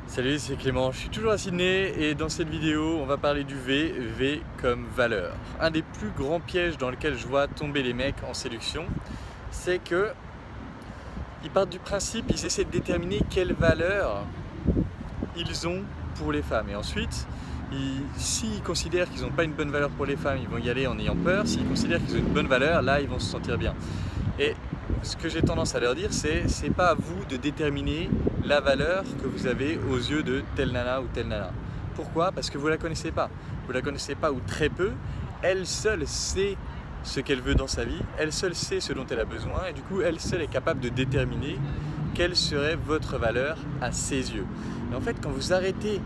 Salut, c'est Clément, je suis toujours à Sydney et dans cette vidéo on va parler du V comme valeur. Un des plus grands pièges dans lequel je vois tomber les mecs en séduction, c'est que ils partent du principe, ils essaient de déterminer quelle valeur ils ont pour les femmes et ensuite s'ils considèrent qu'ils n'ont pas une bonne valeur pour les femmes, ils vont y aller en ayant peur. S'ils considèrent qu'ils ont une bonne valeur, là ils vont se sentir bien. Et ce que j'ai tendance à leur dire, c'est pas à vous de déterminer la valeur que vous avez aux yeux de telle nana ou telle nana. Pourquoi? Parce que vous la connaissez pas. Vous la connaissez pas ou très peu. Elle seule sait ce qu'elle veut dans sa vie. Elle seule sait ce dont elle a besoin et du coup, elle seule est capable de déterminer quelle serait votre valeur à ses yeux. Et en fait, quand vous arrêtez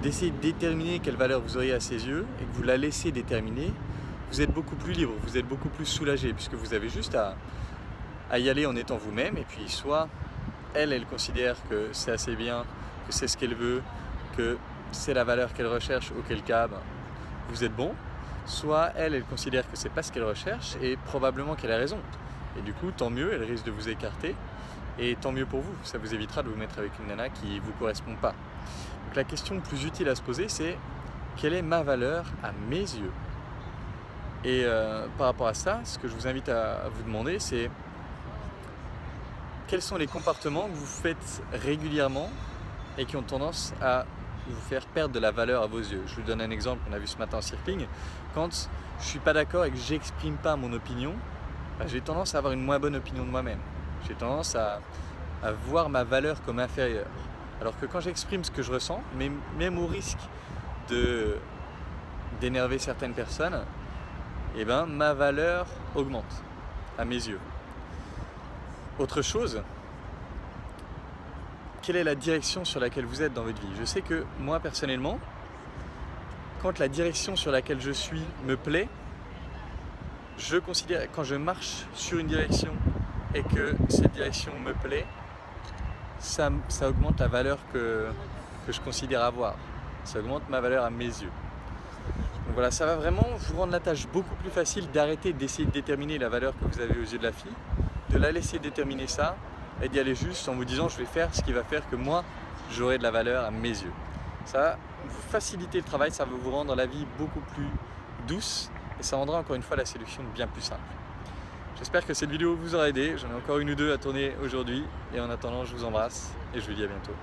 d'essayer de déterminer quelle valeur vous auriez à ses yeux et que vous la laissez déterminer, vous êtes beaucoup plus libre, vous êtes beaucoup plus soulagé puisque vous avez juste à y aller en étant vous-même et puis soit elle considère que c'est assez bien, que c'est ce qu'elle veut, que c'est la valeur qu'elle recherche, auquel cas vous êtes bon, soit elle considère que c'est pas ce qu'elle recherche et probablement qu'elle a raison. Et du coup, tant mieux, elle risque de vous écarter et tant mieux pour vous, ça vous évitera de vous mettre avec une nana qui vous correspond pas. Donc la question plus utile à se poser, c'est quelle est ma valeur à mes yeux? Et par rapport à ça, ce que je vous invite à vous demander, c'est quels sont les comportements que vous faites régulièrement et qui ont tendance à vous faire perdre de la valeur à vos yeux. Je vous donne un exemple qu'on a vu ce matin en circling. Quand je ne suis pas d'accord et que je n'exprime pas mon opinion, j'ai tendance à avoir une moins bonne opinion de moi-même. J'ai tendance à voir ma valeur comme inférieure. Alors que quand j'exprime ce que je ressens, même au risque d'énerver certaines personnes, eh ben, ma valeur augmente à mes yeux. Autre chose, quelle est la direction sur laquelle vous êtes dans votre vie? Je sais que moi personnellement, quand la direction sur laquelle je suis me plaît, je considère, quand je marche sur une direction et que cette direction me plaît, ça augmente la valeur que je considère avoir. Ça augmente ma valeur à mes yeux. Donc voilà, ça va vraiment vous rendre la tâche beaucoup plus facile d'arrêter d'essayer de déterminer la valeur que vous avez aux yeux de la fille, de la laisser déterminer ça et d'y aller juste en vous disant je vais faire ce qui va faire que moi j'aurai de la valeur à mes yeux. Ça va vous faciliter le travail, ça va vous rendre la vie beaucoup plus douce et ça rendra encore une fois la séduction bien plus simple. J'espère que cette vidéo vous aura aidé, j'en ai encore une ou deux à tourner aujourd'hui et en attendant je vous embrasse et je vous dis à bientôt.